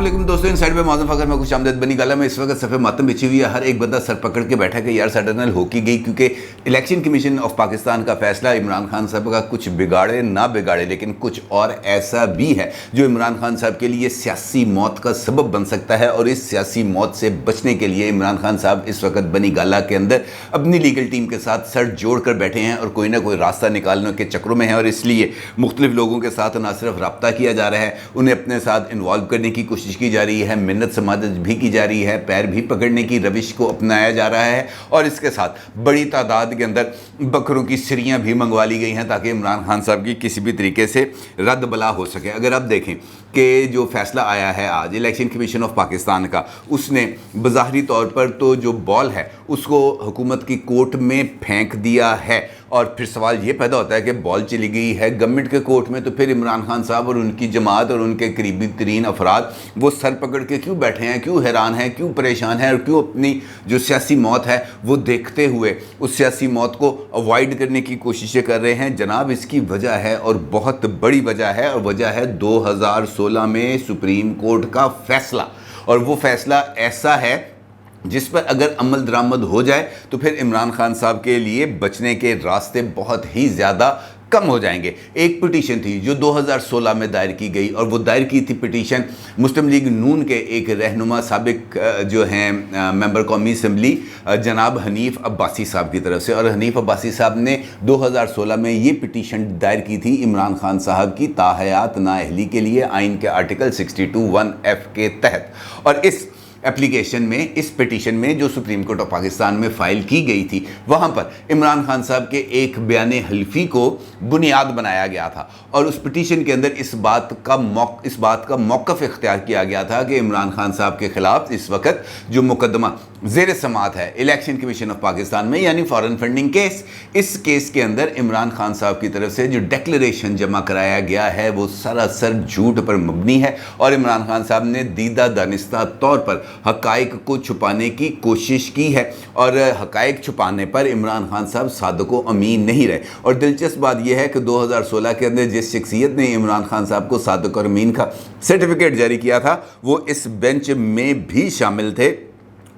अस्सलाम दोस्तों, इनसाइड पे मौजूद फकर में खुश आमदेद। बनी गाला में इस वक्त सफ़े मातम बिछी हुई है। हर एक बंदा सर पकड़ के बैठा कि यार सडनल हो की गई, क्योंकि इलेक्शन कमीशन ऑफ पाकिस्तान का फैसला इमरान खान साहब का कुछ बिगाड़े ना बिगाड़े, लेकिन कुछ और ऐसा भी है जो इमरान खान साहब के लिए सियासी मौत का सबब बन सकता है। और इस सियासी मौत से बचने के लिए इमरान खान साहब इस वक्त बनी गाला के अंदर अपनी लीगल टीम के साथ सर जोड़ कर बैठे हैं और कोई ना कोई रास्ता निकालने के चक्रों में हैं। और इसलिए मुख्तलिफ लोगों के साथ ना सिर्फ रब्ता किया जा रहा है, उन्हें अपने साथ इन्वॉल्व करने की कोशिश की जा रही है, मिन्नत समादत भी की जा रही है, पैर भी पकड़ने की रविश को अपनाया जा रहा है। और इसके साथ बड़ी तादाद के अंदर बकरों की सिरियाँ भी मंगवा ली गई हैं ताकि इमरान खान साहब की किसी भी तरीके से रद्द बला हो सके। अगर आप देखें कि जो फैसला आया है आज इलेक्शन कमीशन ऑफ पाकिस्तान का, उसने बज़ाहिरी तौर पर तो जो बॉल है उसको हुकूमत की कोर्ट में फेंक दिया है। और फिर सवाल ये पैदा होता है कि बॉल चली गई है गवर्नमेंट के कोर्ट में, तो फिर इमरान खान साहब और उनकी जमात और उनके करीबी तरीन अफराद वो सर पकड़ के क्यों बैठे हैं, क्यों हैरान हैं, क्यों परेशान हैं और क्यों अपनी जो सियासी मौत है वो देखते हुए उस सियासी मौत को अवॉइड करने की कोशिशें कर रहे हैं। जनाब, इसकी वजह है और बहुत बड़ी वजह है, और वजह है 2016 में सुप्रीम कोर्ट का फैसला। और वो फैसला ऐसा है जिस पर अगर अमल दरामद हो जाए तो फिर इमरान खान साहब के लिए बचने के रास्ते बहुत ही ज़्यादा कम हो जाएंगे। एक पिटीशन थी जो 2016 में दायर की गई, और वो दायर की थी पिटीशन मुस्लिम लीग नून के एक रहनुमा साबिक जो हैं मेंबर कौमी असम्बली जनाब हनीफ अब्बासी साहब की तरफ से। और हनीफ अब्बासी साहब ने 2016 में ये पिटीशन दायर की थी इमरान खान साहब की ताहयात नाअहली के लिए आइन के आर्टिकल 62(1)(f) के तहत। और इस एप्लीकेशन में, इस पिटीशन में जो सुप्रीम कोर्ट ऑफ पाकिस्तान में फ़ाइल की गई थी, वहाँ पर इमरान खान साहब के एक बयान हल्फी को बुनियाद बनाया गया था। और उस पिटीशन के अंदर इस बात का मौक़िफ़ इख्तियार किया गया था कि इमरान खान साहब के ख़िलाफ़ इस वक्त जो मुकदमा ज़ेर समात है इलेक्शन कमीशन ऑफ पाकिस्तान में, यानी फ़ॉरेन फंडिंग केस, इस केस के अंदर इमरान खान साहब की तरफ से जो डिक्लेरेशन जमा कराया गया है वो सरासर झूठ पर मबनी है। और इमरान खान साहब ने दीदा दानिस्ता तौर पर हक़ाइक़ को छुपाने की कोशिश की है, और हक़ाइक़ छुपाने पर इमरान खान साहब सादको अमीन नहीं रहे। और दिलचस्प बात यह है कि 2016 के अंदर जिस शख्सियत ने इमरान खान साहब को सादक और अमीन का सर्टिफिकेट जारी किया था वो इस बेंच में भी शामिल थे।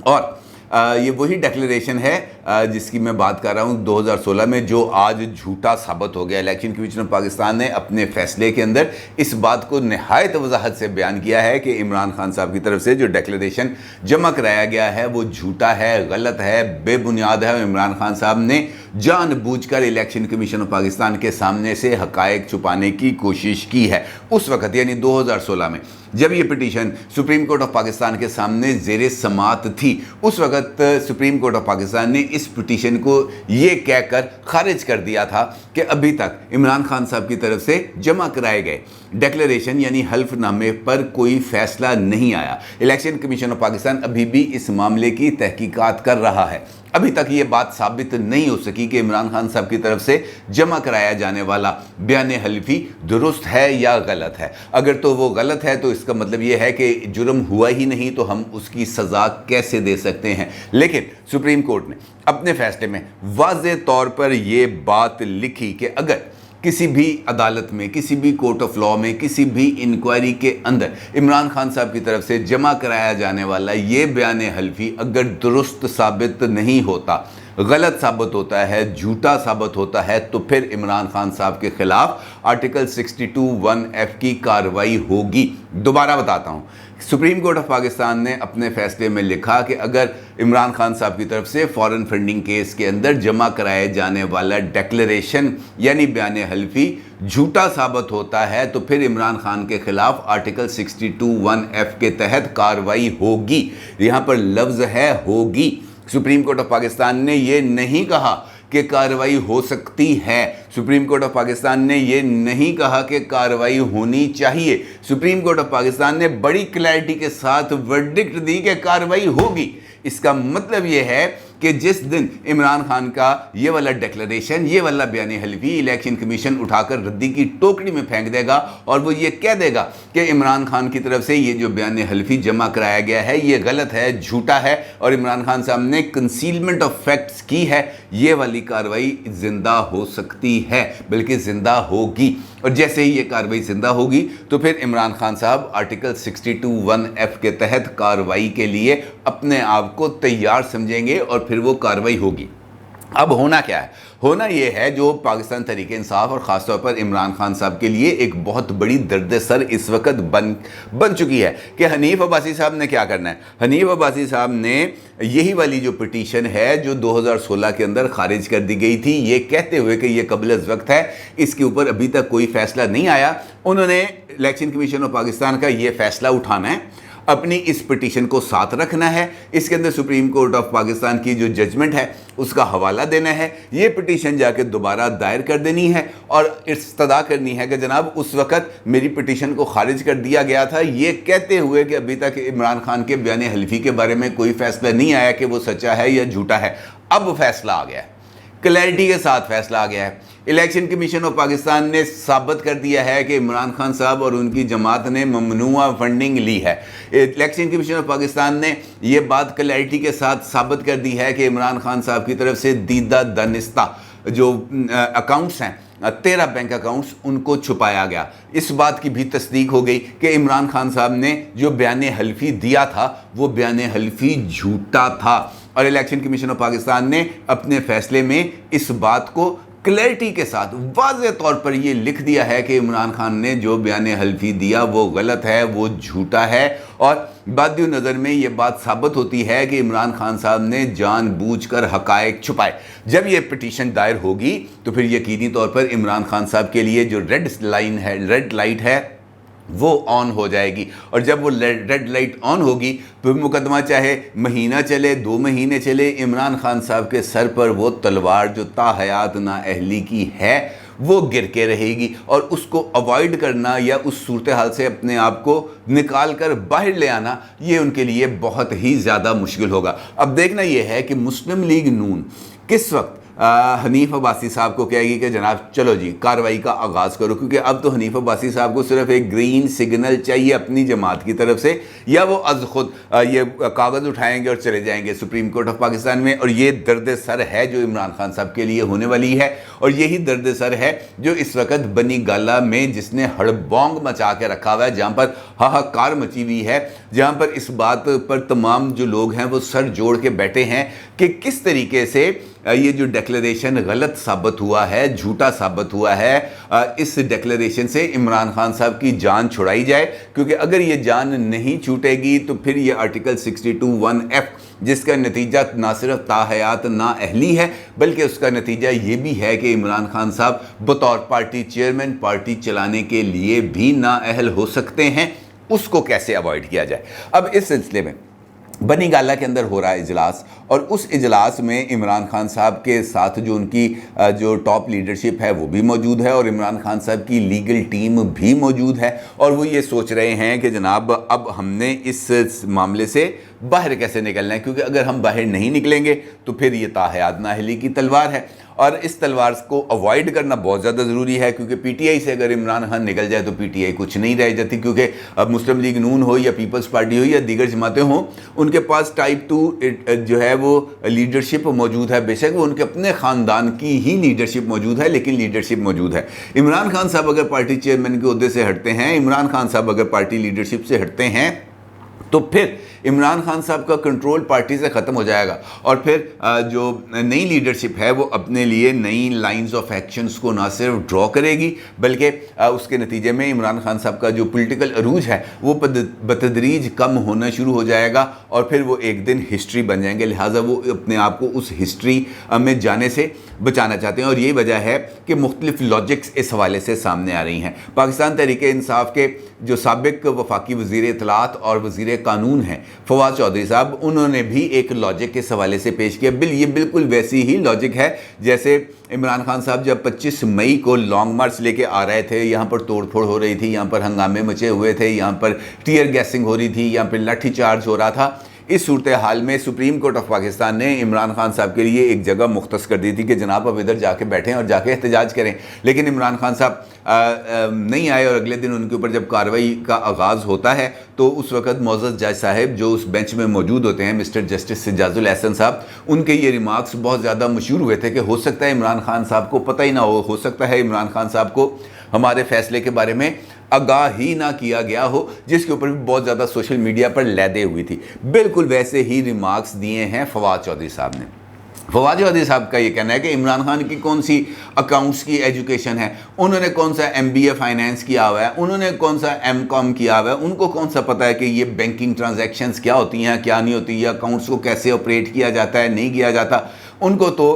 और ये वही डिक्लेरेशन है जिसकी मैं बात कर रहा हूँ 2016 में, जो आज झूठा साबित हो गया। इलेक्शन कमीशन ऑफ पाकिस्तान ने अपने फैसले के अंदर इस बात को नहायत वजाहत से बयान किया है कि इमरान खान साहब की तरफ से जो डिक्लेरेशन जमा कराया गया है वो झूठा है, गलत है, बेबुनियाद है। इमरान खान साहब ने जानबूझकर इलेक्शन कमीशन ऑफ पाकिस्तान के सामने से हक़ाइक़ छुपाने की कोशिश की है। उस वक़्त यानी 2016 में जब ये petition supreme court of Pakistan के सामने ज़ेरे समात थी, उस वक़्त सुप्रीम कोर्ट ऑफ पाकिस्तान ने इस पिटीशन को ये कहकर ख़ारिज कर दिया था कि अभी तक इमरान खान साहब की तरफ से जमा कराए गए डिक्लेरेशन यानी हल्फनामे पर कोई फ़ैसला नहीं आया। इलेक्शन कमीशन ऑफ पाकिस्तान अभी भी इस मामले की तहकीकात कर रहा है। अभी तक ये बात साबित नहीं हो सकी कि इमरान खान साहब की तरफ से जमा कराया जाने वाला बयान हल्फी दुरुस्त है या गलत है। अगर तो वो गलत है तो इसका मतलब ये है कि जुर्म हुआ ही नहीं, तो हम उसकी सज़ा कैसे दे सकते हैं। लेकिन सुप्रीम कोर्ट ने अपने फैसले में वाज़े तौर पर यह बात लिखी कि अगर किसी भी अदालत में, किसी भी कोर्ट ऑफ लॉ में, किसी भी इंक्वायरी के अंदर इमरान खान साहब की तरफ से जमा कराया जाने वाला ये बयान हल्फी अगर दुरुस्त साबित नहीं होता, गलत साबित होता है, झूठा साबित होता है, तो फिर इमरान खान साहब के ख़िलाफ़ आर्टिकल 62(1)(f) की कार्रवाई होगी। दोबारा बताता हूँ, सुप्रीम कोर्ट ऑफ पाकिस्तान ने अपने फैसले में लिखा कि अगर इमरान खान साहब की तरफ से फॉरेन फंडिंग केस के अंदर जमा कराए जाने वाला डिक्लेरेशन यानी बयान हल्फी झूठा साबित होता है तो फिर इमरान खान के खिलाफ आर्टिकल 62(1)(f) के तहत कार्रवाई होगी। यहाँ पर लफ्ज़ है होगी। सुप्रीम कोर्ट ऑफ पाकिस्तान ने ये नहीं कहा कि कार्रवाई हो सकती है। सुप्रीम कोर्ट ऑफ पाकिस्तान ने ये नहीं कहा कि कार्रवाई होनी चाहिए। सुप्रीम कोर्ट ऑफ पाकिस्तान ने बड़ी क्लैरिटी के साथ वर्डिक्ट दी कि कार्रवाई होगी। इसका मतलब ये है कि जिस दिन इमरान खान का ये वाला डिक्लेरेशन, ये वाला बयान हल्फी इलेक्शन कमीशन उठाकर रद्दी की टोकरी में फेंक देगा और वो ये कह देगा कि इमरान खान की तरफ से ये जो बयान हल्फी जमा कराया गया है ये गलत है, झूठा है और इमरान खान साहब ने कंसीलमेंट ऑफ फैक्ट्स की है, ये वाली कार्रवाई जिंदा हो सकती है, बल्कि जिंदा होगी। और जैसे ही ये कार्रवाई जिंदा होगी तो फिर इमरान खान साहब आर्टिकल 62(1)(f के तहत कार्रवाई के लिए अपने आप को तैयार समझेंगे और फिर वो कार्रवाई होगी। अब होना क्या है? होना ये है जो पाकिस्तान तहरीक इंसाफ और ख़ासतौर पर इमरान खान साहब के लिए एक बहुत बड़ी दर्द सर इस वक्त बन चुकी है कि हनीफ अब्बासी साहब ने क्या करना है। हनीफ अब्बासी साहब ने यही वाली जो पिटीशन है जो 2016 के अंदर खारिज कर दी गई थी, ये कहते हुए कि ये कबल अज़ वक्त है, इसके ऊपर अभी तक कोई फ़ैसला नहीं आया, उन्होंने इलेक्शन कमीशन ऑफ पाकिस्तान का ये फ़ैसला उठाना है, अपनी इस पिटीशन को साथ रखना है, इसके अंदर सुप्रीम कोर्ट ऑफ पाकिस्तान की जो जजमेंट है उसका हवाला देना है, ये पिटीशन जाके दोबारा दायर कर देनी है और इस्तदा करनी है कि जनाब उस वक़्त मेरी पिटीशन को खारिज कर दिया गया था, ये कहते हुए कि अभी तक इमरान खान के बयान हल्फी के बारे में कोई फैसला नहीं आया कि वो सच्चा है या झूठा है। अब फैसला आ गया है, क्लैरिटी के साथ फैसला आ गया है। इलेक्शन कमीशन ऑफ पाकिस्तान ने साबित कर दिया है कि इमरान खान साहब और उनकी जमात ने ममनुआ फंडिंग ली है। इलेक्शन कमीशन ऑफ पाकिस्तान ने ये बात क्लैरिटी के साथ साबित कर दी है कि इमरान खान साहब की तरफ से दीदा दानिस्ता जो अकाउंट्स हैं, 13 बैंक अकाउंट्स, उनको छुपाया गया। इस बात की भी तस्दीक हो गई कि इमरान खान साहब ने जो बयान हल्फी दिया था वो बयान हल्फी झूठा था और इलेक्शन कमीशन ऑफ पाकिस्तान ने अपने फैसले में इस बात को क्लैरिटी के साथ वाज़ेह तौर पर ये लिख दिया है कि इमरान खान ने जो बयान हल्फी दिया वो गलत है, वो झूठा है। और बादियो नज़र में ये बात साबित होती है कि इमरान खान साहब ने जानबूझकर हक़ाइक़ छुपाए। जब ये पिटीशन दायर होगी तो फिर यकीनी तौर पर इमरान खान साहब के लिए जो रेड लाइट है वो ऑन हो जाएगी और जब वो रेड लाइट ऑन होगी फिर मुकदमा चाहे महीना चले, 2 महीने चले, इमरान खान साहब के सर पर वो तलवार जो ताहयात नाअहली की है वो गिर के रहेगी और उसको अवॉइड करना या उस सूरत हाल से अपने आप को निकाल कर बाहर ले आना ये उनके लिए बहुत ही ज़्यादा मुश्किल होगा। अब देखना ये है कि मुस्लिम लीग नून किस वक्त हनीफ अब्बासी साहब को कहेगी कि जनाब चलो जी कार्रवाई का आगाज़ करो, क्योंकि अब तो हनीफ अब्बासी साहब को सिर्फ एक ग्रीन सिग्नल चाहिए अपनी जमात की तरफ से, या वो अज खुद ये कागज़ उठाएंगे और चले जाएंगे सुप्रीम कोर्ट ऑफ पाकिस्तान में। और ये दर्द सर है जो इमरान खान साहब के लिए होने वाली है और यही दर्द सर है जो इस वक्त बनी गाला में जिसने हड़बोंग मचा के रखा हुआ है, जहाँ पर हाहाकार मची हुई है, जहाँ पर इस बात पर तमाम जो लोग हैं वो सर जोड़ के बैठे हैं कि किस तरीके से ये जो डिक्लेरेशन गलत साबित हुआ है, झूठा साबित हुआ है, इस डिक्लेरेशन से इमरान खान साहब की जान छुड़ाई जाए। क्योंकि अगर ये जान नहीं छूटेगी तो फिर ये आर्टिकल 62(1)(f जिसका नतीजा ना सिर्फ ताहयात नाअहली है बल्कि उसका नतीजा ये भी है कि इमरान खान साहब बतौर पार्टी चेयरमैन पार्टी चलाने के लिए भी नाअहल हो सकते हैं, उसको कैसे अवॉइड किया जाए। अब इस सिलसिले में बनी गाला के अंदर हो रहा है इजलास और उस इजलास में इमरान खान साहब के साथ जो उनकी जो टॉप लीडरशिप है वो भी मौजूद है और इमरान खान साहब की लीगल टीम भी मौजूद है और वो ये सोच रहे हैं कि जनाब अब हमने इस मामले से बाहर कैसे निकलना है, क्योंकि अगर हम बाहर नहीं निकलेंगे तो फिर ये ताहयात नाअहली की तलवार है और इस तलवार को अवॉइड करना बहुत ज़्यादा ज़रूरी है। क्योंकि पीटीआई से अगर इमरान खान निकल जाए तो पीटीआई कुछ नहीं रह जाती, क्योंकि अब मुस्लिम लीग नून हो या पीपल्स पार्टी हो या दीगर जमातें हों, उनके पास टाइप 2 जो है वो लीडरशिप मौजूद है। बेशक वो उनके अपने ख़ानदान की ही लीडरशिप मौजूद है लेकिन लीडरशिप मौजूद है। इमरान खान साहब अगर पार्टी चेयरमैन के ओहदे से हटते हैं, इमरान खान साहब अगर पार्टी लीडरशिप से हटते हैं तो फिर इमरान खान साहब का कंट्रोल पार्टी से ख़त्म हो जाएगा और फिर जो नई लीडरशिप है वो अपने लिए नई लाइंस ऑफ एक्शंस को ना सिर्फ ड्रॉ करेगी बल्कि उसके नतीजे में इमरान खान साहब का जो पॉलिटिकल अरूज है वो बतदरीज कम होना शुरू हो जाएगा और फिर वो एक दिन हिस्ट्री बन जाएंगे। लिहाजा वो अपने आप को उस हिस्ट्री में जाने से बचाना चाहते हैं और यही वजह है कि मुख्तलिफ लॉजिक्स इस हवाले से सामने आ रही हैं। पाकिस्तान तहरीक इंसाफ के जो साबिक वफाकी वज़ीर इत्तलात और वज़ीर कानून हैं फवाद चौधरी साहब, उन्होंने भी एक लॉजिक इस हवाले से पेश किया। ये बिल्कुल वैसी ही लॉजिक है जैसे इमरान खान साहब जब 25 मई को लॉन्ग मार्च लेके आ रहे थे, यहाँ पर तोड़फोड़ हो रही थी, यहाँ पर हंगामे मचे हुए थे, यहाँ पर टीयर गैसिंग हो रही थी, यहाँ पर लाठी चार्ज हो रहा था। اس صورتحال میں سپریم کورٹ آف پاکستان نے عمران خان صاحب کے لیے ایک جگہ مختص کر دی تھی کہ جناب اب ادھر جا کے بیٹھیں اور جا کے احتجاج کریں، لیکن عمران خان صاحب نہیں آئے، اور اگلے دن ان کے اوپر جب کارروائی کا آغاز ہوتا ہے تو اس وقت معزز جج صاحب جو اس بینچ میں موجود ہوتے ہیں، مسٹر جسٹس سجاد الحسن صاحب، ان کے یہ ریمارکس بہت زیادہ مشہور ہوئے تھے کہ ہو سکتا ہے عمران خان صاحب کو پتہ ہی نہ ہو سکتا ہے عمران خان صاحب کو ہمارے فیصلے کے بارے میں آگاہ ہی نہ کیا گیا ہو، جس کے اوپر بھی بہت زیادہ سوشل میڈیا پر لیدے ہوئی تھی۔ بالکل ویسے ہی ریمارکس دیے ہیں فواد چودھری صاحب نے۔ فواد چودھری صاحب کا یہ کہنا ہے کہ عمران خان کی کون سی اکاؤنٹس کی ایجوکیشن ہے، انہوں نے کون سا MBA فائنینس کیا ہوا ہے، انہوں نے کون سا M.Com کیا ہوا ہے، ان کو کون سا پتہ ہے کہ یہ بینکنگ ٹرانزیکشنز کیا ہوتی ہیں کیا نہیں ہوتی، یا اکاؤنٹس کو کیسے آپریٹ کیا جاتا ہے نہیں کیا جاتا۔ ان کو تو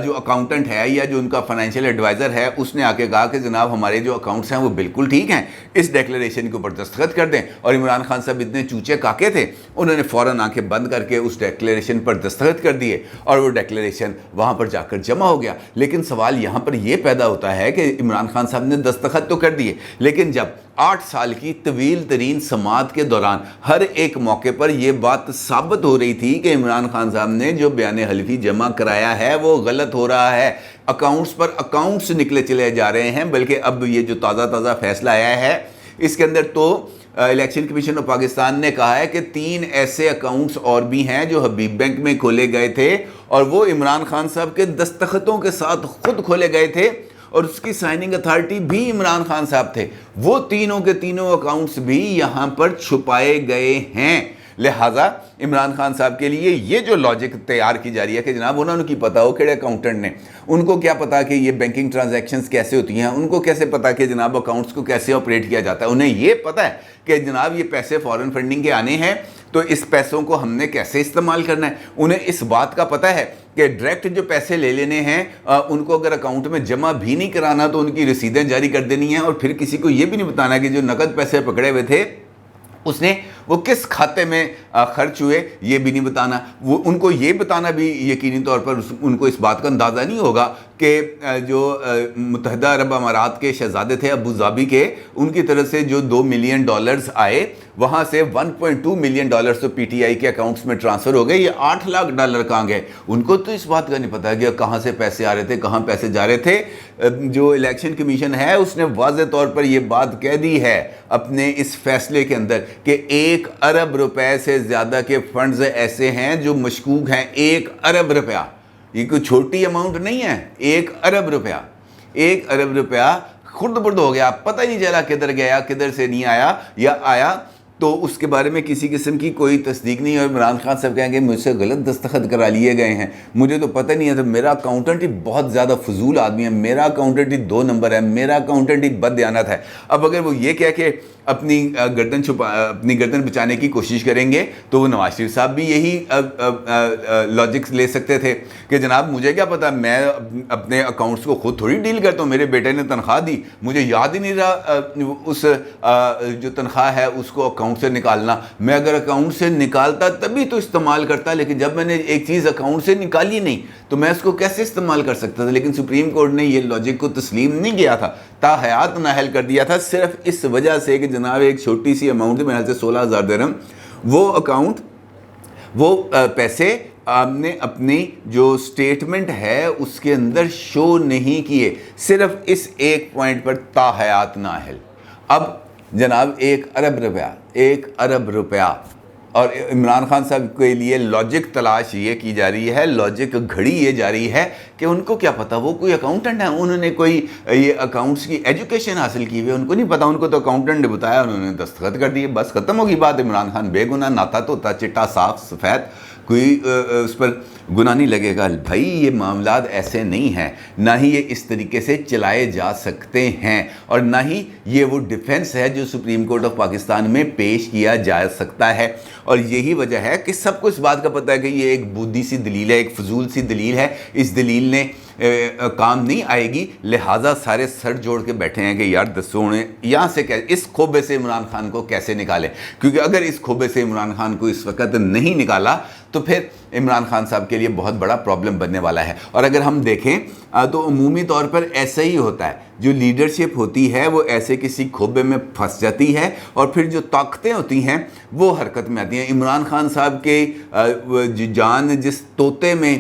جو اکاؤنٹنٹ ہے یا جو ان کا فائنینشیل ایڈوائزر ہے اس نے آ کے کہا کہ جناب ہمارے جو اکاؤنٹس ہیں وہ بالکل ٹھیک ہیں، اس ڈیکلیریشن کے اوپر دستخط کر دیں، اور عمران خان صاحب اتنے چوچے کاکے تھے، انہوں نے فوراً آنکھیں بند کر کے اس ڈیکلیریشن پر دستخط کر دیے، اور وہ ڈیکلیریشن وہاں پر جا کر جمع ہو گیا۔ لیکن سوال یہاں پر یہ پیدا ہوتا ہے کہ عمران خان صاحب نے دستخط تو کر دیے، لیکن جب 8 سال کی طویل ترین سماعت کے دوران ہر ایک موقع پر یہ بات ثابت ہو رہی تھی کہ عمران خان صاحب نے جو بیان حلفی جمع کرایا ہے وہ غلط ہو رہا ہے، اکاؤنٹس پر اکاؤنٹس نکلے چلے جا رہے ہیں، بلکہ اب یہ جو تازہ فیصلہ آیا ہے اس کے اندر تو الیکشن کمیشن آف پاکستان نے کہا ہے کہ 3 ایسے اکاؤنٹس اور بھی ہیں جو حبیب بینک میں کھولے گئے تھے، اور وہ عمران خان صاحب کے دستخطوں کے ساتھ خود کھولے گئے تھے، اور اس کی سائننگ اتھارٹی بھی عمران خان صاحب تھے۔ وہ تینوں کے تینوں اکاؤنٹس بھی یہاں پر چھپائے گئے ہیں۔ لہٰذا عمران خان صاحب کے لیے یہ جو لاجک تیار کی جا رہی ہے کہ جناب انہوں نے کی پتا ہو کیڑے اکاؤنٹنٹ نے، ان کو کیا پتا کہ یہ بینکنگ ٹرانزیکشنز کیسے ہوتی ہیں، ان کو کیسے پتا کہ جناب اکاؤنٹس کو کیسے آپریٹ کیا جاتا ہے، انہیں یہ پتا ہے کہ جناب یہ پیسے فارن فنڈنگ کے آنے ہیں تو اس پیسوں کو ہم نے کیسے استعمال کرنا ہے، انہیں اس بات کا پتہ ہے کہ ڈائریکٹ جو پیسے لے لینے ہیں ان کو اگر اکاؤنٹ میں جمع بھی نہیں کرانا تو ان کی رسیدیں جاری کر دینی ہیں، اور پھر کسی کو یہ بھی نہیں بتانا کہ جو نقد پیسے پکڑے ہوئے تھے اس نے وہ کس کھاتے میں خرچ ہوئے یہ بھی نہیں بتانا۔ وہ ان کو یہ بتانا بھی یقینی طور پر ان کو اس بات کا اندازہ نہیں ہوگا کہ جو متحدہ عرب امارات کے شہزادے تھے ابو ظبی کے، ان کی طرف سے جو $2 ملین آئے، وہاں سے $1.2 ملین تو PTI کے اکاؤنٹس میں ٹرانسفر ہو گئے، یہ $8 لاکھ کہاں گئے، ان کو تو اس بات کا نہیں پتا کہ کہاں سے پیسے آ رہے تھے کہاں پیسے جا رہے تھے۔ جو الیکشن کمیشن ہے اس نے واضح طور پر یہ بات کہہ دی ہے اپنے اس فیصلے کے اندر کہ $1 ارب سے زیادہ کے فنڈز ایسے ہیں جو مشکوک ہیں۔ $1 ارب، یہ کوئی چھوٹی اماؤنٹ نہیں ہے، $1 ارب، $1 ارب خرد برد ہو گیا، پتہ ہی نہیں چلا کدھر گیا کدھر سے نہیں آیا، یا آیا تو اس کے بارے میں کسی قسم کی کوئی تصدیق نہیں۔ اور عمران خان صاحب کہیں گے مجھ سے غلط دستخط کرا لیے گئے ہیں، مجھے تو پتہ نہیں ہے، تو میرا اکاؤنٹنٹ ہی بہت زیادہ فضول آدمی ہے، میرا اکاؤنٹنٹ ہی 2 نمبر ہے، میرا اکاؤنٹنٹ ہی بد دیانت ہے۔ اب اگر وہ یہ کہہ کے اپنی گردن بچانے کی کوشش کریں گے تو وہ نواز شریف صاحب بھی یہی لاجکس لے سکتے تھے کہ جناب مجھے کیا پتا، میں اپنے اکاؤنٹس کو خود تھوڑی ڈیل کرتا ہوں، میرے بیٹے نے تنخواہ دی، مجھے یاد ہی نہیں رہا اس جو تنخواہ ہے اس کو اکاؤنٹ سے نکالنا، میں اگر اکاؤنٹ سے نکالتا تبھی تو استعمال کرتا، لیکن جب میں نے ایک چیز اکاؤنٹ سے نکالی نہیں تو میں اس کو کیسے استعمال کر سکتا تھا۔ لیکن سپریم کورٹ نے یہ لاجک کو تسلیم نہیں کیا تھا، تا حیات نااہل کر دیا تھا، صرف اس وجہ سے کہ جناب ایک چھوٹی سی اماؤنٹ میرے سے 16,000 درہم، وہ اکاؤنٹ وہ پیسے آپ نے اپنی جو سٹیٹمنٹ ہے اس کے اندر شو نہیں کیے، صرف اس ایک پوائنٹ پر تا حیات نااہل۔ اب جناب $1 ارب، اور عمران خان صاحب کے لیے لاجک تلاش یہ کی جا رہی ہے، لاجک گھڑی یہ جا رہی ہے کہ ان کو کیا پتا، وہ کوئی اکاؤنٹنٹ ہیں، انہوں نے کوئی یہ اکاؤنٹس کی ایجوکیشن حاصل کی ہوئی ہے، ان کو نہیں پتا، ان کو تو اکاؤنٹنٹ نے بتایا، انہوں نے دستخط کر دیے، بس ختم ہوگی بات۔ عمران خان بے گناہ، ناتا توتا، چٹا صاف سفید، کوئی اس پر گناہ نہیں لگے گا۔ بھائی یہ معاملات ایسے نہیں ہیں، نہ ہی یہ اس طریقے سے چلائے جا سکتے ہیں، اور نہ ہی یہ وہ ڈیفنس ہے جو سپریم کورٹ آف پاکستان میں پیش کیا جا سکتا ہے۔ اور یہی وجہ ہے کہ سب کو اس بات کا پتہ ہے کہ یہ ایک بودھی سی دلیل ہے، ایک فضول سی دلیل ہے، اس دلیل نے کام نہیں آئے گی، لہٰذا سارے سر جوڑ کے بیٹھے ہیں کہ یار دسو انہیں یہاں سے اس کھوبے سے عمران خان کو کیسے نکالیں، کیونکہ اگر اس کھوبے سے عمران خان کو اس وقت نہیں نکالا تو پھر عمران خان صاحب کے لیے بہت بڑا پرابلم بننے والا ہے۔ اور اگر ہم دیکھیں تو عمومی طور پر ایسا ہی ہوتا ہے، جو لیڈرشپ ہوتی ہے وہ ایسے کسی کھوبے میں پھنس جاتی ہے اور پھر جو طاقتیں ہوتی ہیں وہ حرکت میں آتی ہیں۔ عمران خان صاحب کے جان جس طوطے میں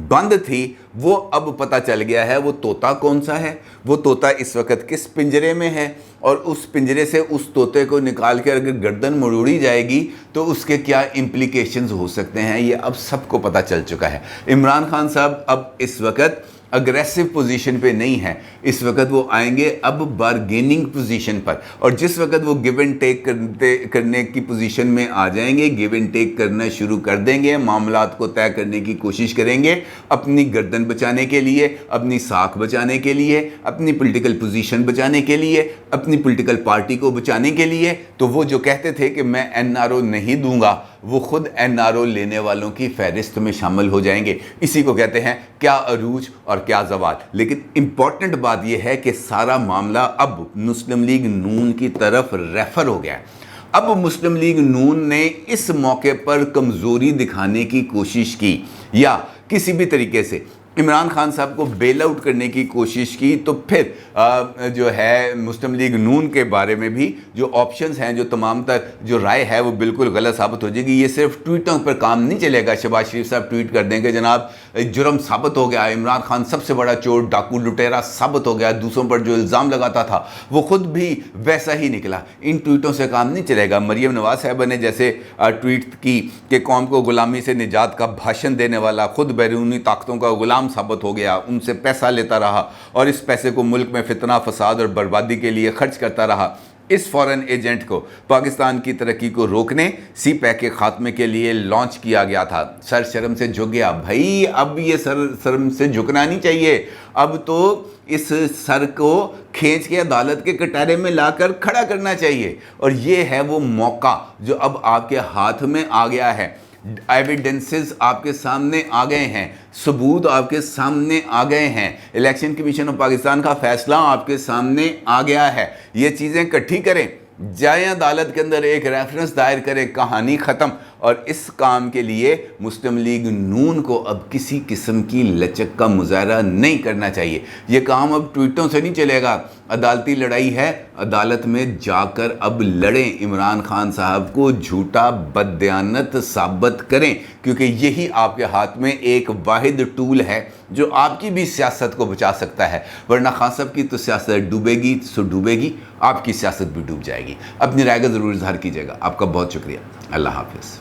بند تھی وہ اب پتہ چل گیا ہے وہ طوطا کون سا ہے، وہ طوطا اس وقت کس پنجرے میں ہے، اور اس پنجرے سے اس طوطے کو نکال کے اگر گردن مروڑی جائے گی تو اس کے کیا امپلیکیشنز ہو سکتے ہیں، یہ اب سب کو پتہ چل چکا ہے۔ عمران خان صاحب اب اس وقت اگریسو پوزیشن پہ نہیں ہے، اس وقت وہ آئیں گے اب بارگیننگ پوزیشن پر، اور جس وقت وہ گیو اینڈ ٹیک کرنے کی پوزیشن میں آ جائیں گے، گیو اینڈ ٹیک کرنا شروع کر دیں گے، معاملات کو طے کرنے کی کوشش کریں گے اپنی گردن بچانے کے لیے، اپنی ساکھ بچانے کے لیے، اپنی پولیٹیکل پوزیشن بچانے کے لیے، اپنی پولیٹیکل پارٹی کو بچانے کے لیے، تو وہ جو کہتے تھے کہ میں این آر او نہیں دوں گا وہ خود این آر او لینے والوں کی فہرست میں شامل ہو جائیں گے۔ اسی کو کہتے ہیں کیا عروج اور کیا زوال۔ لیکن امپورٹنٹ بات یہ ہے کہ سارا معاملہ اب مسلم لیگ نون کی طرف ریفر ہو گیا ہے۔ اب مسلم لیگ نون نے اس موقع پر کمزوری دکھانے کی کوشش کی یا کسی بھی طریقے سے عمران خان صاحب کو بیل آؤٹ کرنے کی کوشش کی، تو پھر جو ہے مسلم لیگ نون کے بارے میں بھی جو آپشنز ہیں، جو تمام تر جو رائے ہے وہ بالکل غلط ثابت ہو جائے گی۔ یہ صرف ٹویٹوں پر کام نہیں چلے گا، شہباز شریف صاحب ٹویٹ کر دیں گے جناب جرم ثابت ہو گیا، عمران خان سب سے بڑا چور ڈاکو لٹیرا ثابت ہو گیا، دوسروں پر جو الزام لگاتا تھا وہ خود بھی ویسا ہی نکلا۔ ان ٹویٹوں سے کام نہیں چلے گا۔ مریم نواز صاحبہ نے جیسے ٹویٹ کی کہ قوم کو غلامی سے نجات کا بھاشن دینے والا خود بیرونی طاقتوں کا غلام ثابت ہو گیا، ان سے پیسہ لیتا رہا اور اس پیسے کو ملک میں فتنہ، فساد اور بربادی کے لیے خرچ کرتا رہا۔ اس فورن ایجنٹ کو پاکستان کی ترقی کو روکنے، سی پیک کے خاتمے کے لیے لانچ کیا گیا تھا۔ سر شرم سے جھک گیا بھائی، اب یہ سر شرم سے جھکنا نہیں چاہیے، اب تو اس سر کو کھینچ کے عدالت کے کٹہرے میں لا کر کھڑا کرنا چاہیے، اور یہ ہے وہ موقع جو اب آپ کے ہاتھ میں آ گیا ہے۔ ایویڈنسز آپ کے سامنے آ گئے ہیں، ثبوت آپ کے سامنے آ گئے ہیں، الیکشن کمیشن آف پاکستان کا فیصلہ آپ کے سامنے آ گیا ہے۔ یہ چیزیں اکٹھی کریں، جائیں عدالت کے اندر ایک ریفرنس دائر کریں، کہانی ختم۔ اور اس کام کے لیے مسلم لیگ نون کو اب کسی قسم کی لچک کا مظاہرہ نہیں کرنا چاہیے۔ یہ کام اب ٹویٹوں سے نہیں چلے گا، عدالتی لڑائی ہے، عدالت میں جا کر اب لڑیں، عمران خان صاحب کو جھوٹا بددیانت ثابت کریں، کیونکہ یہی آپ کے ہاتھ میں ایک واحد ٹول ہے جو آپ کی بھی سیاست کو بچا سکتا ہے، ورنہ خان صاحب کی تو سیاست ڈوبے گی سو ڈوبے گی، آپ کی سیاست بھی ڈوب جائے گی۔ اپنی رائے کا ضرور اظہار کیجیے گا۔ آپ کا بہت شکریہ۔ اللہ حافظ۔